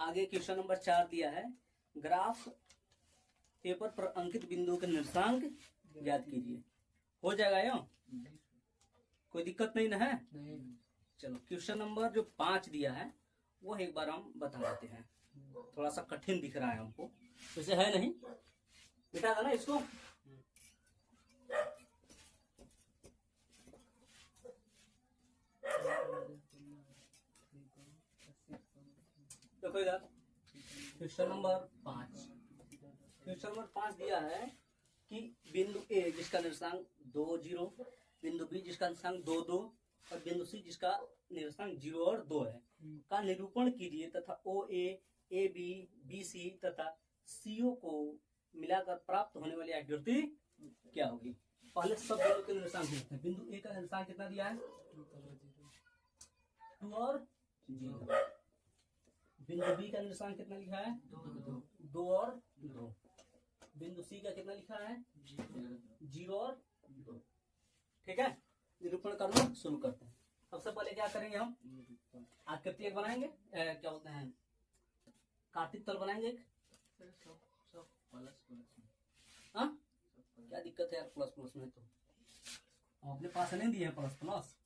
आगे question number 4 दिया है, ग्राफ पेपर पर अंकित बिंदुओं के निर्देशांक ज्ञात कीजिए। हो जाएगा यो, कोई दिक्कत नहीं ना है? चलो क्वेश्चन नंबर जो 5 दिया है वो एक बार हम बता देते हैं। थोड़ा सा कठिन दिख रहा है हमको, वैसे है नहीं, मिटा था ना इसको। देखो इधर क्वेश्चन नंबर 5, क्वेश्चन नंबर 5 दिया है कि बिंदु ए जिसका निर्देशांक 2 0, बिंदु बी जिसका निर्देशांक 2 2 और बिंदु सी जिसका निर्देशांक 0 और 2 है का निरूपण कीजिए तथा ओ ए बी बी सी तथा सीओ को मिलाकर प्राप्त होने वाली आकृति क्या होगी। पहले सब बिंदु के निर्देशांक देखते हैं। बिंदु ए का निर्देशांक कितना दिया है? 2 और 0। बिंदु बी का निर्देशांक कितना लिखा है? 2 और 2। बिंदु सी का कितना लिखा है? 0 और 2। ठीक है, निरूपण करना शुरू करते हैं। सबसे पहले क्या करेंगे, हम आकृति एक बनाएंगे, क्या बोलते हैं, कार्तिक तल बनाएंगे एक। हाँ क्या दिक्कत है यार प्लस प्लस में, तो हम अपने पास नहीं दिए प्लस प्लस,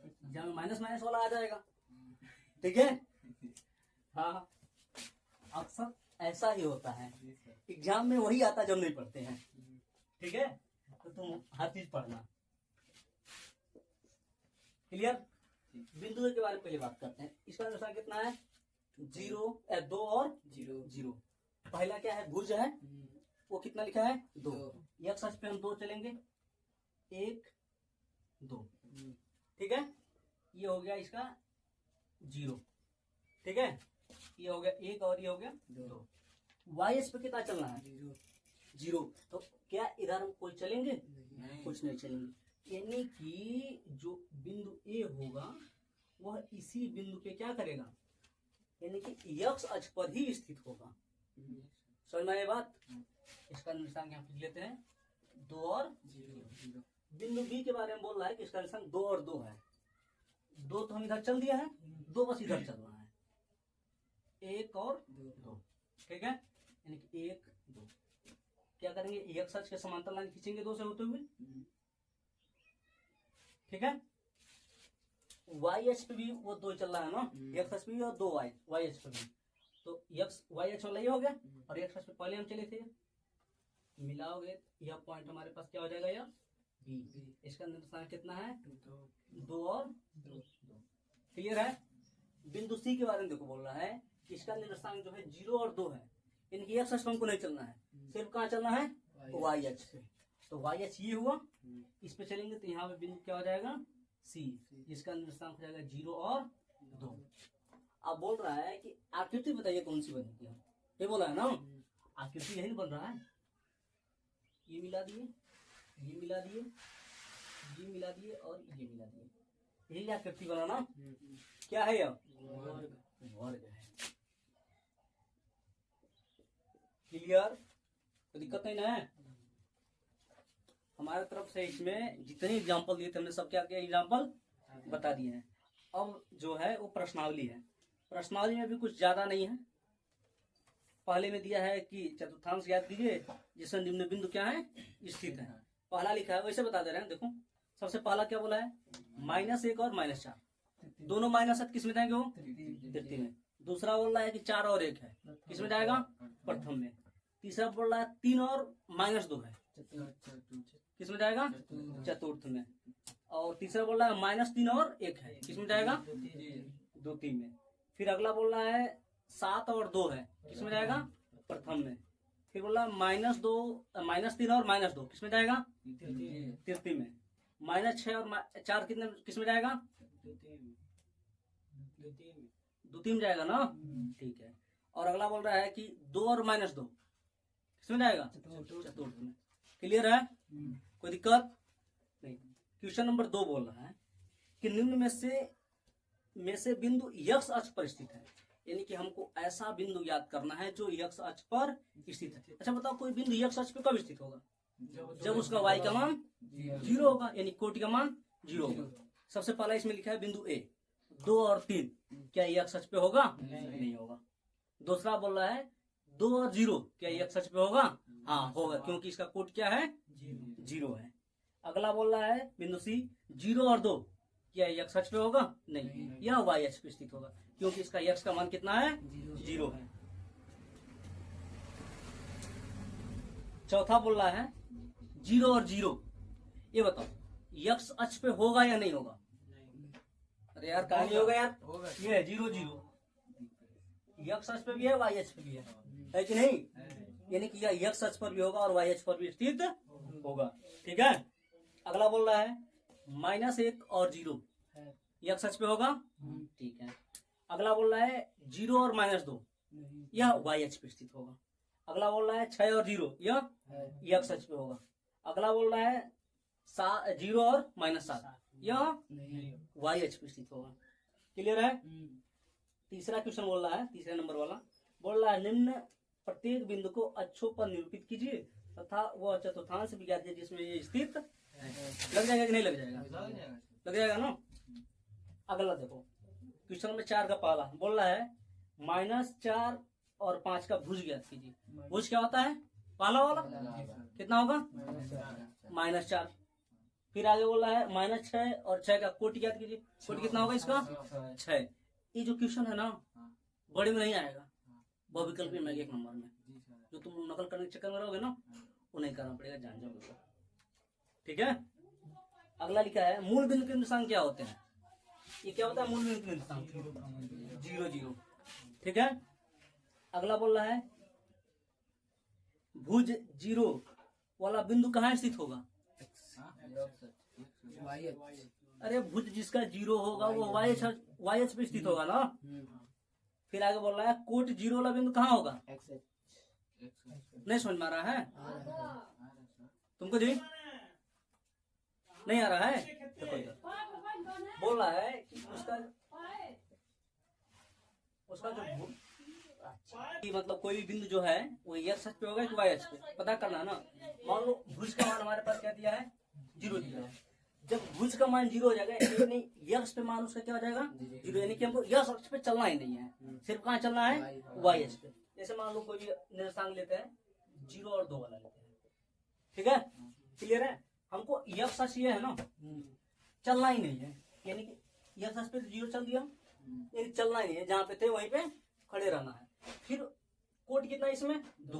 एग्जाम में माइनस माइनस वाला आ जाएगा। ठीक है, हाँ अक्सर ऐसा ही होता है, एग्जाम में वही आता जब नहीं पढ़ते हैं। ठीक है, तो तुम हर चीज पढ़ना। क्लियर? बिंदु के बारे में पहले बात करते हैं। इसका अनुसार कितना है? 2 और 0। पहला क्या है? भुज है, वो कितना लिखा है? 2। एक्स अक्ष पे हम 2 चलेंगे, 1 2। ठीक है, ये हो गया इसका 0। ठीक है, ये हो गया 1 और ये हो गया 2। वाई अक्ष पे कितना चलना है? 0। तो क्या इधर हम कोई चलेंगे? कुछ नहीं चलेंगे, यानी कि जो बिंदु ए होगा वह इसी बिंदु पे क्या करेगा, यानी कि एक्स अक्ष पर ही स्थित होगा। समझ में आई बात? इसका निर्देशांक यहाँ लिख लेते हैं 2 और 0। बिंदु बी के बारे में बोल रहा है कि इसका निर्देशांक 2 और 2 है। 2 तो हम इधर चल दिया है, 2 बस इधर चल रहा है, 1 और 2। ठीक है, यानी कि 1 2 क्या करेंगे, एक्स अक्ष के समांतर लाइन खींचेंगे 2 से होते हुए। ठीक है, वाई अक्ष पे भी वो 2 चल रहा है ना, एक्स अक्ष पे भी और 2 वाई अक्ष पे भी। तो एक्स वाई अक्ष वाला ये हो गया, और एक्स अक्ष पे पहले हम चले थे, मिलाओगे यह पॉइंट हमारे पास क्या हो जाएगा, यह बी। इसका निर्देशांक कितना है? 2 और 2। क्लियर है? बिंदु सी के बारे में देखो बोल रहा है कि इसका निर्देशांक जो है 0 और 2 है, इनकी एक्स अक्ष पे हमको नहीं चलना है, सिर्फ कहाँ चलना है? वाई अक्ष पे। तो वाई अक्ष ये हुआ, इस पे चलेंगे तो यहाँ पे बिंदु क्या हो जाएगा? सी, जिसका निर्देशांक हो जाएगा 0 और 2। अब बोल रहा है कि आकृति बताइए कौन सी बनेगी। ये बोला है ना, आकृति यही बन रहा है। ये मिला दिए, ये मिला दिए, ये मिला दिए और ये मिला दिए, यही आकृति बना ना। क्या है यह? वर्ग है। क्लियर? तो दिक्कत नहीं ना है? हमारे तरफ से इसमें जितने एग्जाम्पल दिए थे हमने सब क्या क्या एग्जाम्पल बता दिए हैं। अब जो है वो प्रश्नावली है। प्रश्नावली में भी कुछ ज्यादा नहीं है। पहले में दिया है कि चतुर्थांश ज्ञात कीजिए जिसमें निम्न बिंदु क्या है? स्थित है। पहला लिखा है, वैसे बता दे रहे हैं। देखो सबसे पहला क्या बोला है? -1 और -4, दोनों माइनस है, किस में जाएंगे? वो तृतीय में। दूसरा बोल रहा है कि 4 और 1 है, किस में जाएगा? प्रथम में। तीसरा बोल रहा है 3 और -2 है, किस में जाएगा? चतुर्थ में। और तीसरा बोल रहा है -3 और 1 है, किस में जाएगा? द्वितीय में। फिर अगला बोल रहा है 7 और 2 है, किस में जाएगा? प्रथम में। फिर बोल रहा है -3 और -2 किस में जाएगा? तृतीय में। -6 और 4 कितने किस में जाएगा? द्वितीय में जाएगा ना। ठीक है। और अगला बोल रहा है कि 2 और -2 किस में जाएगा? चतुर्थ में। क्लियर है? कोई दिक्कत नहीं। क्वेश्चन नंबर 2 बोल रहा है कि निम्न में से बिंदु एक्स अक्ष पर स्थित है, यानी कि हमको ऐसा बिंदु याद करना है जो एक्स अक्ष पर स्थित है। अच्छा बताओ, कोई बिंदु एक्स अक्ष पर कब स्थित होगा? जब उसका y का मान 0 होगा, यानी कोटि का मान 0 होगा। सबसे पहला इसमें लिखा है बिंदु ए, 2 और 3 क्या एक्स अक्ष पे होगा? नहीं होगा। दूसरा बोल रहा है 2 और 0 क्या ये x अक्ष पे होगा? हाँ होगा, क्योंकि इसका कोट क्या है? 0 है। अगला बोल रहा है बिंदु सी 0 और 2 क्या ये x अक्ष पे होगा? नहीं, यह y अक्ष पे स्थित होगा, क्योंकि इसका x का मान कितना है? 0 है। चौथा बोल रहा है 0 और 0, ये बताओ x अक्ष पे होगा या नहीं होगा? अरे यार कहाँ नहीं होगा यार, ये है 0 0, x अक्ष पे भी है, y अक्ष पे भी है कि नहीं? यानी कि यह x अक्ष पर भी होगा और y अक्ष पर भी स्थित होगा। ठीक है। अगला बोल रहा है -1 और 0 x अक्ष पे होगा? ठीक है। अगला बोल रहा है 0 और -2 यह y अक्ष पे स्थित होगा। अगला बोल रहा है 6 और 0 यह x अक्ष पे होगा। अगला बोल रहा है 0 और -7 यह y अक्ष पे स्थित होगा। क्लियर है? तीसरा क्वेश्चन बोल रहा है, तीसरे नंबर वाला बोल रहा है निम्न प्रत्येक बिंदु को अक्षों पर निरूपित कीजिए तथा वह चतुर्थांश भी ज्ञात कीजिए जिसमें ये स्थित है। लग जाएगा कि नहीं लग जाएगा? लग जाएगा ना। अगला देखो क्वेश्चन नंबर 4 का पहला बोल रहा है -4 और 5 का भुज ज्ञात कीजिए। भुज क्या होता है? पहला वाला कितना होगा? -4। फिर आगे बोल रहा है -6 और 6 का कोटि ज्ञात कीजिए। कोटि कितना होगा इसका? 6। ये जो क्वेश्चन है ना बड़े में नहीं आएगा, बहुविकल्पी में 1 नंबर में। जो तुम नकल करने के चक्कर में रहोगे ना वो नहीं करना पड़ेगा, जान जाओगे। ठीक है। अगला लिखा है मूल बिंदु के निर्देशांक क्या होते हैं? ये क्या होता है मूल बिंदु के निर्देशांक? 0 0। ठीक है। अगला बोल रहा है भुज 0 वाला बिंदु कहाँ स्थित होगा? अरे भुज जिसका 0 होगा वो y अक्ष पे स्थित होगा ना। फिर आगे बोल रहा है कोट 0 वाला बिंदु कहाँ होगा? नहीं समझ में आ रहा है तुमको जी? नहीं आ रहा है? देखो बोल रहा है कि उसका जो कि मतलब कोई भी बिंदु जो है वो x अक्ष पे होगा कि y अक्ष पे, पता करना है ना। मान लो भुज का मान हमारे पास क्या दिया है? 0 दिया है। जब भुज का मान 0 हो जाएगा यानी x पे मान उसका क्या हो जाएगा? 0, यानी कि हमको x अक्ष पे चलना ही नहीं है, सिर्फ कहाँ चलना है? y अक्ष पे। जैसे मान लो कोई भी निर्देशांक लेते हैं 0 और 2 वाला लेते हैं। ठीक है, क्लियर है? हमको x अक्ष ये है ना चलना ही नहीं है, यानी कि x अक्ष पे 0 चल दिया, यानी चलना ही नहीं है, जहाँ पे थे वहीं पे खड़े रहना है। फिर कोट कितना इसमें? 2,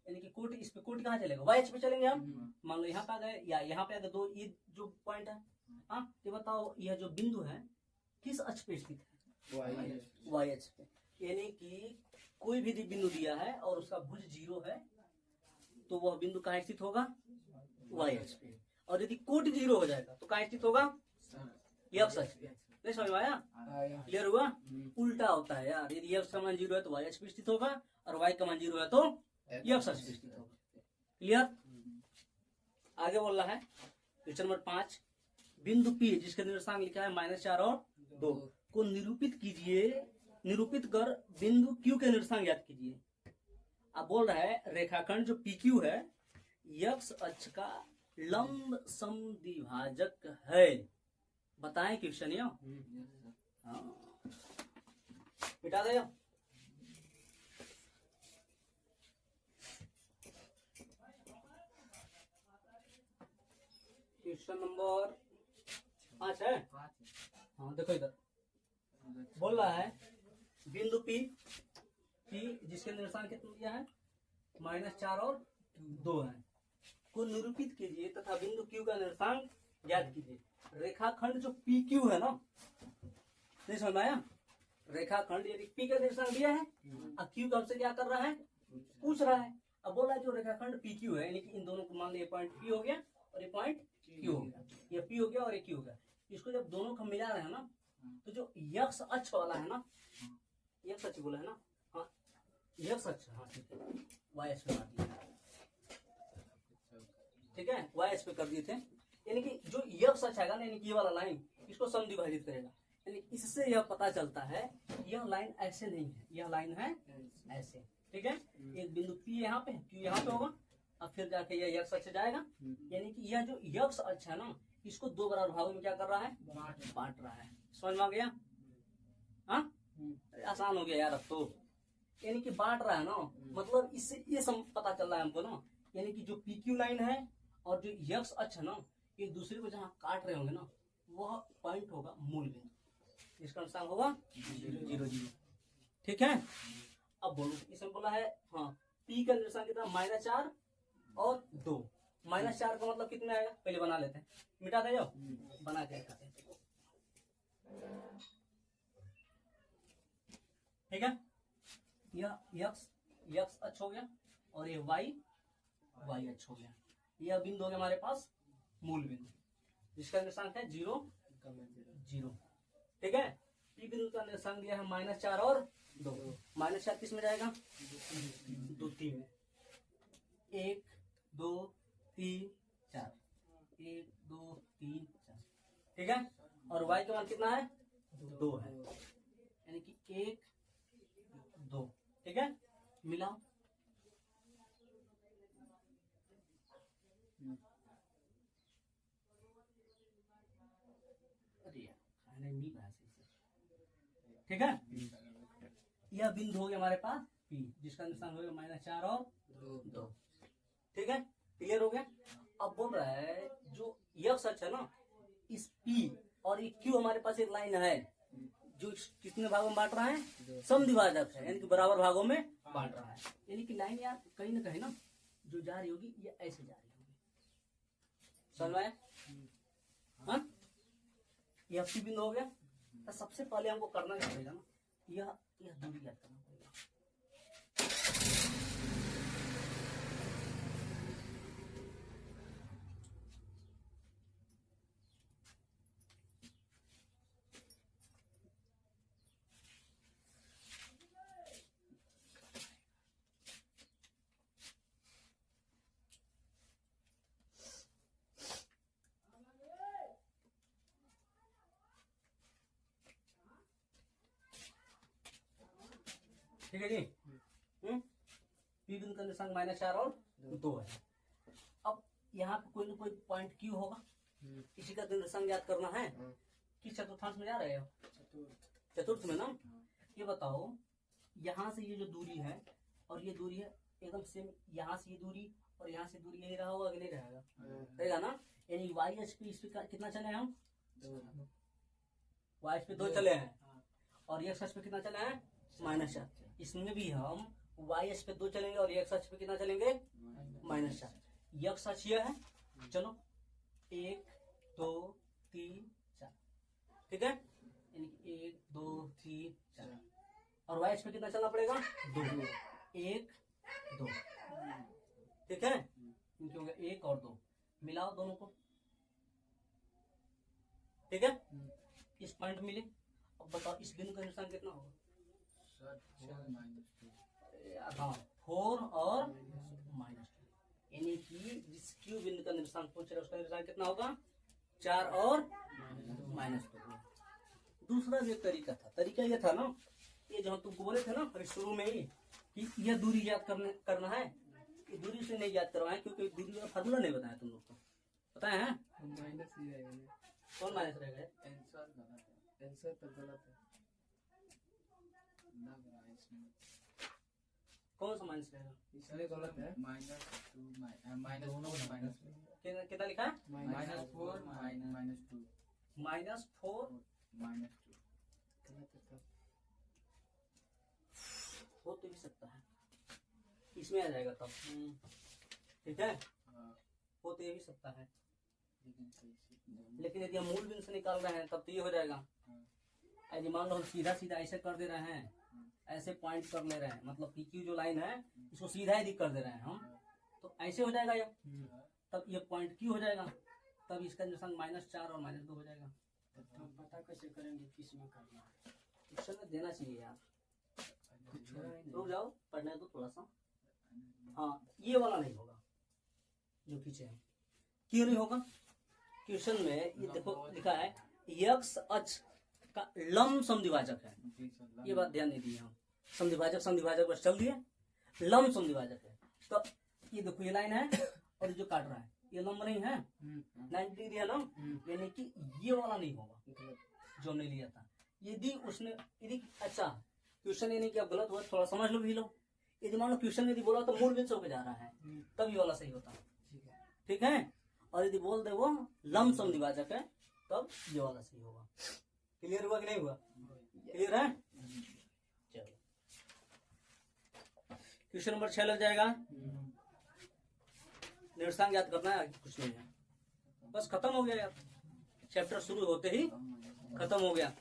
यानी कि कोट इस पे कोट कहाँ चलेगा? y अक्ष पे चलेंगे हम। मान लो यहाँ पे आ गए या यहाँ पे आ गए 2, ये जो पॉइंट है। हाँ ये बताओ यह जो बिंदु है किस अक्ष पे स्थित है? y अक्ष पे। यानी कि कोई भी बिंदु दिया है और उसका भुज 0 है तो वह बिंदु कहाँ स्थित होगा? y अक्ष पे। और यदि कोट 0 हो जाएगा तो कहाँ स्थित होगा? x अक्ष पे। नहीं समझ में आया? क्लियर हुआ? उल्टा होता है यार, यदि x का मान 0 है तो y अक्ष पे स्थित होगा और y का मान 0 है तो x अक्ष पे स्थित होगा। क्लियर? आगे बोल रहा है क्वेश्चन नंबर 5 बिंदु P जिसके निर्देशांक लिखा है -4 और 2 को निरूपित कीजिए, निरूपित कर बिंदु Q के निर्देशांक ज्ञात कीजिए। अब बोल रहा है रेखाखंड जो PQ है x अक्ष का लंब समद्विभाजक है। बताएं क्वेश्चन ये। हाँ बिठा दे। क्वेश्चन नंबर 5 है। हाँ देखो इधर बोल रहा है बिंदु P जिसके निर्देशांक कितना दिया है? -4 और 2 है, को निरूपित कीजिए तथा बिंदु Q का निर्देशांक ज्ञात कीजिए। रेखाखंड जो PQ है ना, नहीं समझ में आया? रेखाखंड यदि P का निर्देशांक दिया है और Q हमसे क्या कर रहा है? पूछ रहा है। अब बोला जो रेखाखंड PQ है यानी कि इन दोनों को मान लो ये पॉइंट P हो गया और ये पॉइंट Q हो गया, ये P हो गया और ये Q हो गया। इसको जब दोनों को मिला रहे हैं ना तो जो x अक्ष वाला है ना, x अक्ष बोला है ना, हाँ x अक्ष, हाँ ठीक है, y अक्ष पे कर दिया, ठीक है, y अक्ष पे कर दिए थे। यानी कि जो x अक्ष आएगा ना, यानी कि ये वाला लाइन इसको समद्विभाजित करेगा। यानी इससे यह पता चलता है यह लाइन ऐसे नहीं है, यह लाइन है ऐसे। ठीक है, एक बिंदु P यहाँ पे, Q यहाँ पे होगा, अब फिर जाके यह x अक्ष जाएगा। यानी कि यह जो x अक्ष है ना इसको 2 बराबर भागों में क्या कर रहा है? बांट रहा है। समझ में आ गया? हाँ आसान हो गया यार अब तो। यानी कि बांट रहा है ना, मतलब इससे ये पता चल रहा है हमको ना, यानी कि जो PQ लाइन है और जो यक्स अक्ष है ना, ये दूसरे को जहाँ काट रहे होंगे ना, वह पॉइंट होगा मूल बिंदु। इसका अनुसार होगा 0 0। ठीक है, अब बोलो इसमें बोला है हाँ P का निर्देशांक कितना, -4 और 2। -4 का मतलब कितना आएगा, पहले बना लेते हैं, मिटा दे जाओ, बना के दिखाते हैं। ठीक है, यह यक्स अक्ष हो गया और ये वाई अक्ष हो गया। यह बिंदु हो गया हमारे पास मूल बिंदु, जिसका निर्देशांक है 0 0। ठीक है, पी बिंदु का निर्देशांक दिया है -4 और 2। -4 किस में जाएगा, द्वितीय में, 1 2 3 4, 1 2 3 4। ठीक है, और y का मान कितना है, 2 है, यानी कि 1 2। ठीक है, मिलाओ, ठीक है, यह बिंदु हो गया हमारे पास P, जिसका निशान हो गया -4 और 2। ठीक है, क्लियर हो गया। अब बोल रहा है जो यक्स अक्ष है ना, इस P और ये Q हमारे पास एक लाइन है जो कितने भागों में बांट रहा है, समद्विभाजक है, यानी कि बराबर भागों में बांट रहा है। यानी कि लाइन यार कहीं ना कहीं ना जो जा रही होगी ये ऐसे जा रही होगी, समझ में आया? हाँ, यह P बिंदु हो गया। तो सबसे पहले हमको करना क्या पड़ेगा ना, यह दूरी याद करना पड़ेगा। ठीक है जी, P बिंदु का निर्देशांक -4 और 2 है। अब यहाँ पे कोई ना कोई पॉइंट Q होगा, इसी का निर्देशांक याद करना है। किस चतुर्थांश में जा रहे हो, चतुर्थ में ना। ये बताओ यहाँ से ये जो दूरी है और ये दूरी है एकदम सेम, यहाँ से ये दूरी और यहाँ से दूरी यही रहा होगा कि नहीं रहेगा, रहेगा ना। यानी y अक्ष पे इस पे कितना चले हम, y अक्ष पे 2 चले हैं और x अक्ष पे कितना चले हैं, -4। इसमें भी हम y अक्ष पे 2 चलेंगे और x अक्ष पे कितना चलेंगे, -4। x अक्ष यह है, चलो 1 2 3 4। ठीक है, यानी 1 2 3 4 और y अक्ष पे कितना चलना पड़ेगा, 2 1 2। ठीक है, क्योंकि 1 और 2 मिलाओ दोनों को। ठीक है, इस पॉइंट मिले। अब बताओ इस बिंदु का निशान कितना होगा, हाँ 4 और -2। यानी कि जिस Q बिंदु का निशान पूछ रहे उसका निशान कितना होगा, 4 और -2। दूसरा जो तरीका था, तरीका ये था ना, ये जो तुमको बोले थे ना अभी शुरू में ही कि यह दूरी याद करना है, ये दूरी से नहीं याद करवाए क्योंकि दूरी का फार्मूला नहीं बताया तुम लोग को, बताया है? कौन माइनस रहेगा, आंसर तो गलत है, कौन सा माइनस रहेगा, इसलिए गलत है। कितना लिखा है, -4 हो तो भी सकता है, इसमें आ जाएगा तब। ठीक है, हो तो ये भी सकता है, लेकिन यदि हम मूल बिंदु से निकाल रहे हैं तब तो ये हो जाएगा। यदि मान लो हम सीधा सीधा ऐसे कर दे रहे हैं, ऐसे पॉइंट कर ले रहे हैं, मतलब PQ जो लाइन है इसको सीधा ही कर दे रहे हैं हम, तो ऐसे हो जाएगा ये, तब ये पॉइंट Q हो जाएगा, तब इसका निशान -4 और -2 हो जाएगा। तो पता कैसे करेंगे किस में करना है, क्वेश्चन में देना चाहिए यार, रुक जाओ पढ़ने दो थोड़ा सा। हाँ, ये वाला नहीं होगा जो पीछे है, क्यों नहीं होगा, क्वेश्चन में ये देखो लिखा है यक्स अक्ष का लंब समद्विभाजक है, ये बात ध्यान नहीं दी हम, समद्विभाजक बस चल दिए, लंब समद्विभाजक है। तो ये देखो ये लाइन है और जो काट रहा है ये लंब नहीं है, 90 डिग्री है ना, यानी कि ये वाला नहीं होगा जो हमने लिया था। यदि उसने यदि अच्छा क्वेश्चन ये नहीं कि आप गलत हुआ, थोड़ा समझ लो भी लो। यदि मान लो क्वेश्चन यदि बोला तो मूल बिंदु से होकर जा रहा है, तब ये वाला सही होता है। ठीक है। और यदि बोल दे वो लमसम द्विभाजक है, तब ये वाला सही होगा। क्लियर हुआ कि नहीं हुआ? क्लियर है? चलो क्वेश्चन नंबर 6 लग जाएगा। निर्देशांक याद करना है, कुछ नहीं है, बस खत्म हो गया यार। चैप्टर शुरू होते ही खत्म हो गया।